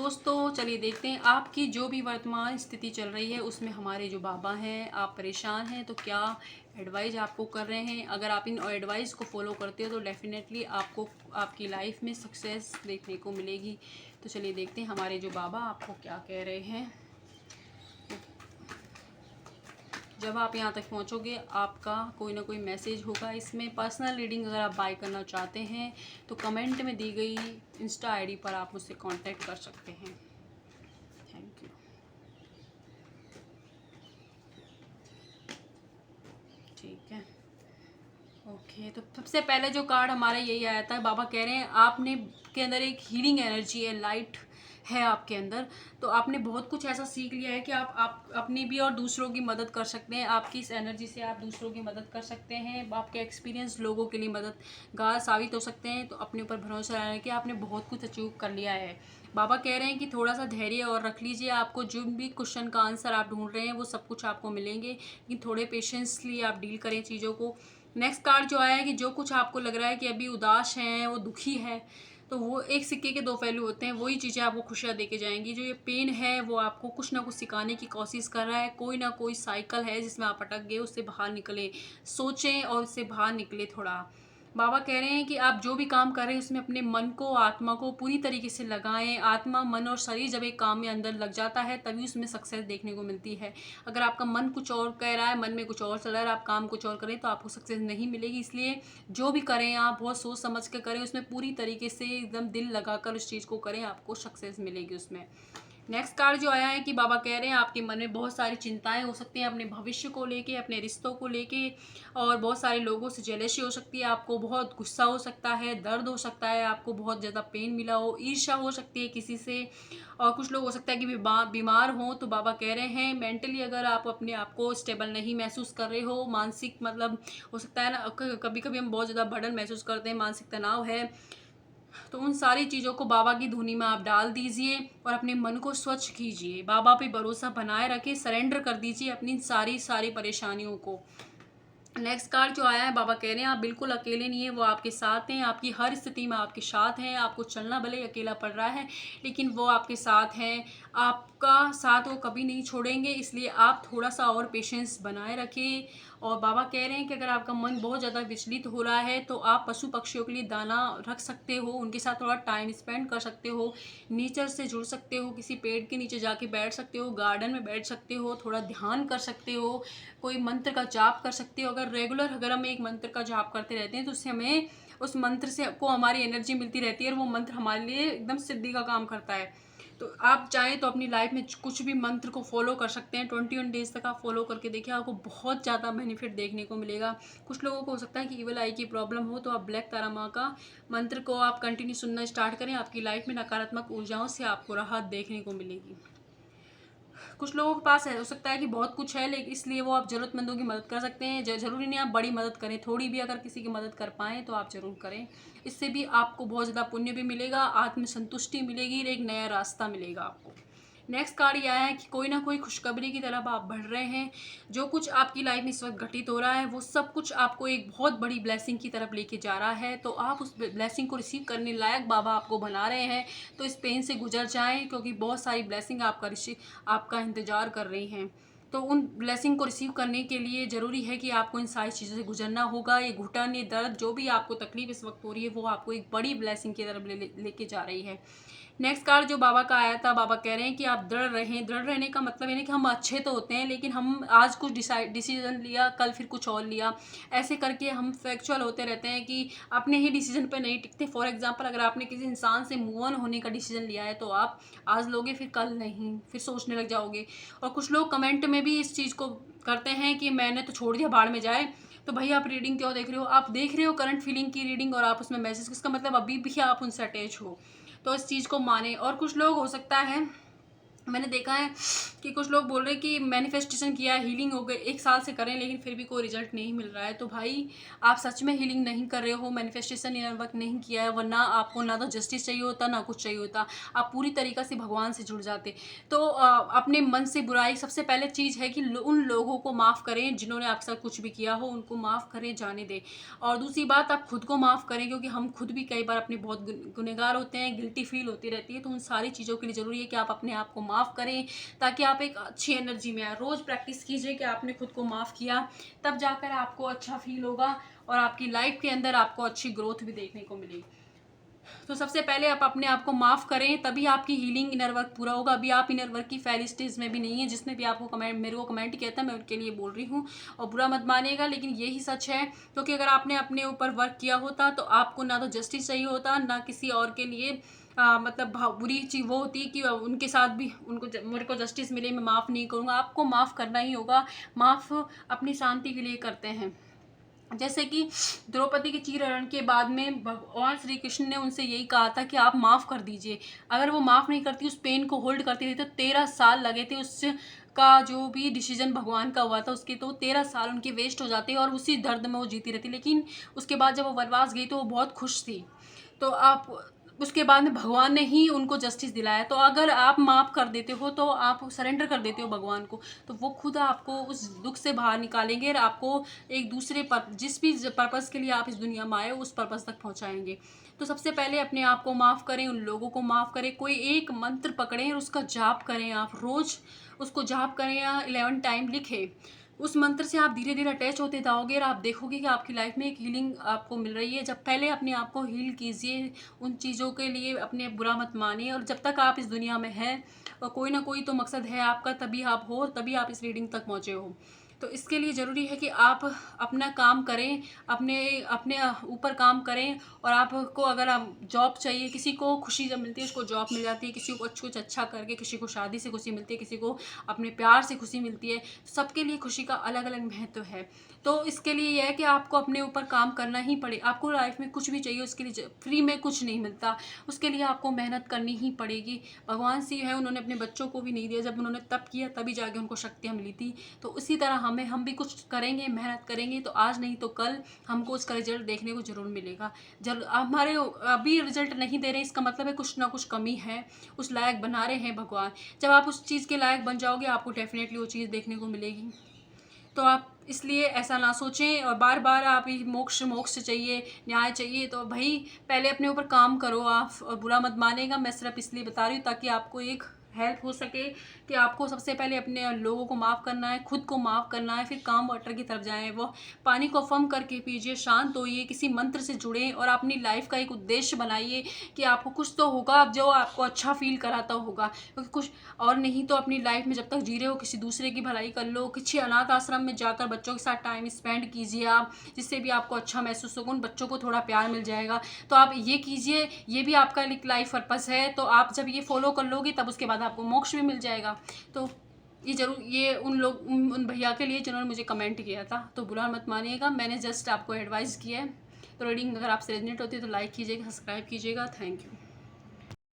दोस्तों, चलिए देखते हैं आपकी जो भी वर्तमान स्थिति चल रही है उसमें हमारे जो बाबा हैं, आप परेशान हैं तो क्या एडवाइस आपको कर रहे हैं। अगर आप इन एडवाइस को फॉलो करते हो तो डेफिनेटली आपको आपकी लाइफ में सक्सेस देखने को मिलेगी। तो चलिए देखते हैं हमारे जो बाबा आपको क्या कह रहे हैं। जब आप यहाँ तक पहुँचोगे आपका कोई ना कोई मैसेज होगा इसमें। पर्सनल रीडिंग अगर आप बाय करना चाहते हैं तो कमेंट में दी गई इंस्टा आईडी पर आप मुझसे कांटेक्ट कर सकते हैं। Thank you. ठीक है, ओके। तो सबसे पहले जो कार्ड हमारा यही आया था, बाबा कह रहे हैं आपने के अंदर एक हीलिंग एनर्जी है, लाइट है आपके अंदर। तो आपने बहुत कुछ ऐसा सीख लिया है कि आप अपनी भी और दूसरों की मदद कर सकते हैं। आपकी इस एनर्जी से आप दूसरों की मदद कर सकते हैं। आपके एक्सपीरियंस लोगों के लिए मददगार साबित हो सकते हैं। तो अपने ऊपर भरोसा रहना कि आपने बहुत कुछ अचीव कर लिया है। बाबा कह रहे हैं कि थोड़ा सा धैर्य और रख लीजिए। आपको जो भी क्वेश्चन का आंसर आप ढूंढ रहे हैं वो सब कुछ आपको मिलेंगे, लेकिन थोड़े पेशेंसली आप डील करें चीज़ों को। नेक्स्ट कार्ड जो आया है कि जो कुछ आपको लग रहा है कि अभी उदास हैं, वो दुखी है, तो वो एक सिक्के के दो पहलू होते हैं। वही चीज़ें आपको खुशियाँ देके जाएंगी। जो ये पेन है वो आपको कुछ ना कुछ सिखाने की कोशिश कर रहा है। कोई ना कोई साइकिल है जिसमें आप अटक गए, उससे बाहर निकले। सोचें और उससे बाहर निकले थोड़ा। बाबा कह रहे हैं कि आप जो भी काम कर रहे हैं उसमें अपने मन को, आत्मा को पूरी तरीके से लगाएं। आत्मा, मन और शरीर जब एक काम में अंदर लग जाता है तभी उसमें सक्सेस देखने को मिलती है। अगर आपका मन कुछ और कह रहा है, मन में कुछ और चल रहा है, आप काम कुछ और करें तो आपको सक्सेस नहीं मिलेगी। इसलिए जो भी करें आप बहुत सोच समझ कर करें, उसमें पूरी तरीके से एकदम दिल लगाकर उस चीज़ को करें, आपको सक्सेस मिलेगी उसमें। नेक्स्ट कार्ड जो आया है कि बाबा कह रहे हैं आपके मन में बहुत सारी चिंताएं हो सकती हैं अपने भविष्य को लेके, अपने रिश्तों को लेके, और बहुत सारे लोगों से जेलसी हो सकती है। आपको बहुत गुस्सा हो सकता है, दर्द हो सकता है, आपको बहुत ज़्यादा पेन मिला हो, ईर्ष्या हो सकती है किसी से। और कुछ लोग हो सकता है कि बीमार हों। तो बाबा कह रहे हैं मेंटली अगर आप अपने आप को स्टेबल नहीं महसूस कर रहे हो, मानसिक मतलब हो सकता है ना, कभी कभी हम बहुत ज़्यादा बर्डन महसूस करते हैं, मानसिक तनाव है, तो उन सारी चीज़ों को बाबा की धुनी में आप डाल दीजिए और अपने मन को स्वच्छ कीजिए। बाबा पे भरोसा बनाए रखें, सरेंडर कर दीजिए अपनी सारी सारी परेशानियों को। नेक्स्ट कार्ड जो आया है, बाबा कह रहे हैं आप बिल्कुल अकेले नहीं है, वो आपके साथ हैं। आपकी हर स्थिति में आपके साथ हैं। आपको चलना भले ही अकेला पड़ रहा है, लेकिन वो आपके साथ हैं। आपका साथ वो कभी नहीं छोड़ेंगे। इसलिए आप थोड़ा सा और पेशेंस बनाए रखें। और बाबा कह रहे हैं कि अगर आपका मन बहुत ज़्यादा विचलित हो रहा है तो आप पशु पक्षियों के लिए दाना रख सकते हो, उनके साथ थोड़ा टाइम स्पेंड कर सकते हो, नेचर से जुड़ सकते हो, किसी पेड़ के नीचे जाके बैठ सकते हो, गार्डन में बैठ सकते हो, थोड़ा ध्यान कर सकते हो, कोई मंत्र का जाप कर सकते हो। अगर हम एक मंत्र का जाप करते रहते हैं तो उससे हमें उस मंत्र से को हमारी एनर्जी मिलती रहती है और वो मंत्र हमारे लिए एकदम सिद्धि का काम करता है। तो आप चाहें तो अपनी लाइफ में कुछ भी मंत्र को फॉलो कर सकते हैं। 21 डेज तक आप फॉलो करके देखिए, आपको बहुत ज़्यादा बेनिफिट देखने को मिलेगा। कुछ लोगों को हो सकता है कि इवल आई की प्रॉब्लम हो, तो आप ब्लैक तारा माँ का मंत्र को आप कंटिन्यू सुनना स्टार्ट करें। आपकी लाइफ में नकारात्मक ऊर्जाओं से आपको राहत देखने को मिलेगी। कुछ लोगों के पास हो सकता है कि बहुत कुछ है, लेकिन इसलिए वो आप ज़रूरतमंदों की मदद कर सकते हैं। ज़रूरी नहीं आप बड़ी मदद करें, थोड़ी भी अगर किसी की मदद कर पाएँ तो आप ज़रूर करें। इससे भी आपको बहुत ज़्यादा पुण्य भी मिलेगा, आत्मसंतुष्टि मिलेगी और एक नया रास्ता मिलेगा आपको। नेक्स्ट कार्ड ये आया है कि कोई ना कोई खुशखबरी की तरफ आप बढ़ रहे हैं। जो कुछ आपकी लाइफ में इस वक्त घटित हो रहा है वो सब कुछ आपको एक बहुत बड़ी ब्लेसिंग की तरफ लेके जा रहा है। तो आप उस ब्लेसिंग को रिसीव करने लायक बाबा आपको बना रहे हैं। तो इस पेन से गुजर जाएं, क्योंकि बहुत सारी ब्लेसिंग आपका इंतजार कर रही हैं। तो उन ब्लेसिंग को रिसीव करने के लिए ज़रूरी है कि आपको इन सारी चीज़ों से गुजरना होगा। ये घुटन, ये दर्द, जो भी आपको तकलीफ इस वक्त हो रही है वो आपको एक बड़ी ब्लेसिंग की तरफ लेके जा रही है। नेक्स्ट कार्ड जो बाबा का आया था, बाबा कह रहे हैं कि आप दृढ़ रहें। दृढ़ रहने का मतलब ये नहीं कि हम अच्छे तो होते हैं, लेकिन हम आज कुछ डिसीजन लिया, कल फिर कुछ और लिया, ऐसे करके हम फैक्चुअल होते रहते हैं कि अपने ही डिसीजन पे नहीं टिकते। फॉर एग्जांपल, अगर आपने किसी इंसान से मूव ऑन होने का डिसीजन लिया है तो आप आज लोगे, फिर कल नहीं, फिर सोचने लग जाओगे। और कुछ लोग कमेंट में भी इस चीज़ को करते हैं कि मैंने तो छोड़ दिया, भाड़ में जाए। तो भाई आप रीडिंग क्यों देख रहे हो? आप देख रहे हो करंट फीलिंग की रीडिंग और आप उसमें मैसेज, इसका मतलब अभी भी आप उनसे अटैच हो। तो इस चीज़ को माने। और कुछ लोग हो सकता है मैंने देखा है कि कुछ लोग बोल रहे हैं कि मैनिफेस्टेशन किया, हीलिंग हो गई, 1 साल से करें लेकिन फिर भी कोई रिजल्ट नहीं मिल रहा है। तो भाई आप सच में हीलिंग नहीं कर रहे हो, मैनिफेस्टेशन इनर वर्क नहीं किया है, वरना आपको ना तो जस्टिस चाहिए होता ना कुछ चाहिए होता, आप पूरी तरीक़ा से भगवान से जुड़ जाते। तो अपने मन से बुराई, सबसे पहले चीज़ है कि उन लोगों को माफ़ करें जिन्होंने आपके साथ कुछ भी किया हो, उनको माफ़ करें, जाने दें। और दूसरी बात, आप खुद को माफ़ करें, क्योंकि हम खुद भी कई बार अपने बहुत गुनहगार होते हैं, गिल्टी फील होती रहती है। तो उन सारी चीज़ों के लिए ज़रूरी है कि आप अपने आप को माफ़ करें, ताकि आप एक अच्छी एनर्जी में आए। रोज़ प्रैक्टिस कीजिए कि आपने खुद को माफ़ किया, तब जाकर आपको अच्छा फील होगा और आपकी लाइफ के अंदर आपको अच्छी ग्रोथ भी देखने को मिलेगी। तो सबसे पहले आप अपने आप को माफ़ करें, तभी आपकी हीलिंग इनर वर्क पूरा होगा। अभी आप इनर वर्क की पहली स्टेज में भी नहीं है। जिसने भी आपको मेरे को कमेंट किया था, मैं उनके लिए बोल रही हूँ और बुरा मत मानिएगा, लेकिन यही सच है। क्योंकि अगर आपने अपने ऊपर वर्क किया होता तो आपको ना तो जस्टिस चाहिए होता, ना किसी और के लिए मतलब बुरी चीज़ वो होती है कि उनके साथ भी मेरे को जस्टिस मिले, मैं माफ़ नहीं करूँगा। आपको माफ़ करना ही होगा। माफ़ अपनी शांति के लिए करते हैं। जैसे कि द्रौपदी के चीरहरण के बाद में भगवान श्री कृष्ण ने उनसे यही कहा था कि आप माफ़ कर दीजिए। अगर वो माफ़ नहीं करती, उस पेन को होल्ड करती रही, तो 13 साल लगे थे उस का जो भी डिसीजन भगवान का हुआ था उसके, तो 13 साल उनके वेस्ट हो जाते और उसी दर्द में वो जीती रहती। लेकिन उसके बाद जब वो वनवास गई तो वो बहुत खुश थी। तो आप उसके बाद में भगवान ने ही उनको जस्टिस दिलाया। तो अगर आप माफ़ कर देते हो, तो आप सरेंडर कर देते हो भगवान को, तो वो खुद आपको उस दुख से बाहर निकालेंगे और आपको एक दूसरे पर जिस भी पर्पज़ के लिए आप इस दुनिया में आए हो उस पर्पज़ तक पहुंचाएंगे। तो सबसे पहले अपने आप को माफ़ करें, उन लोगों को माफ़ करें। कोई एक मंत्र पकड़ें और उसका जाप करें, आप रोज़ उसको जाप करें या 11 टाइम लिखें। उस मंत्र से आप धीरे धीरे अटैच होते जाओगे और आप देखोगे कि आपकी लाइफ में एक हीलिंग आपको मिल रही है। जब पहले अपने आप को हील कीजिए, उन चीज़ों के लिए अपने बुरा मत मानिए। और जब तक आप इस दुनिया में हैं और कोई ना कोई तो मकसद है आपका, तभी आप हो, तभी आप इस रीडिंग तक पहुँचे हो। तो इसके लिए ज़रूरी है कि आप अपना काम करें, अपने अपने ऊपर काम करें। और आपको अगर आप जॉब चाहिए, किसी को खुशी जब मिलती है उसको जॉब मिल जाती है, किसी को कुछ अच्छा करके, किसी को शादी से खुशी मिलती है, किसी को अपने प्यार से खुशी मिलती है। सबके लिए खुशी का अलग अलग महत्व है। तो इसके लिए यह है कि आपको अपने ऊपर काम करना ही पड़े। आपको लाइफ में कुछ भी चाहिए, उसके लिए फ्री में कुछ नहीं मिलता, उसके लिए आपको मेहनत करनी ही पड़ेगी। भगवान सी है, उन्होंने अपने बच्चों को भी नहीं दिया, जब उन्होंने तप किया तभी जाके उनको शक्तियाँ मिली थी। तो उसी तरह हम भी कुछ करेंगे, मेहनत करेंगे, तो आज नहीं तो कल हमको उसका रिजल्ट देखने को जरूर मिलेगा। जब हमारे अभी रिजल्ट नहीं दे रहे, इसका मतलब है कुछ ना कुछ कमी है, उस लायक बना रहे हैं भगवान। जब आप उस चीज़ के लायक बन जाओगे, आपको डेफिनेटली वो चीज़ देखने को मिलेगी। तो आप इसलिए ऐसा ना सोचें और बार बार आप ये मोक्ष मोक्ष चाहिए, न्याय चाहिए, तो भाई पहले अपने ऊपर काम करो आप। और बुरा मत मानेगा, मैं सिर्फ इसलिए बता रही हूँ ताकि आपको एक हेल्प हो सके कि आपको सबसे पहले अपने लोगों को माफ़ करना है, खुद को माफ़ करना है, फिर काम वाटर की तरफ जाएं। वो पानी को फम करके पीजिए, शांत होइए, किसी मंत्र से जुड़ें और अपनी लाइफ का एक उद्देश्य बनाइए कि आपको कुछ तो होगा जो आपको अच्छा फील कराता होगा। क्योंकि कुछ और नहीं तो अपनी लाइफ में जब तक जी रहे हो, किसी दूसरे की भलाई कर लो, किसी अनाथ आश्रम में जाकर बच्चों के साथ टाइम स्पेंड कीजिए आप, जिससे भी आपको अच्छा महसूस होगा, उन बच्चों को थोड़ा प्यार मिल जाएगा। तो आप ये कीजिए, ये भी आपका एक लाइफ पर्पस है। तो आप जब ये फॉलो कर लोगे, तब उसके बाद आपको मोक्ष भी मिल जाएगा। तो ये जरूर, ये उन भैया के लिए जिन्होंने मुझे कमेंट किया था, तो बुरा मत मानिएगा, मैंने जस्ट आपको एडवाइस किया है। तो रीडिंग अगर आपसे रेजोनेट होती है तो लाइक कीजिएगा, सब्सक्राइब कीजिएगा। Thank you.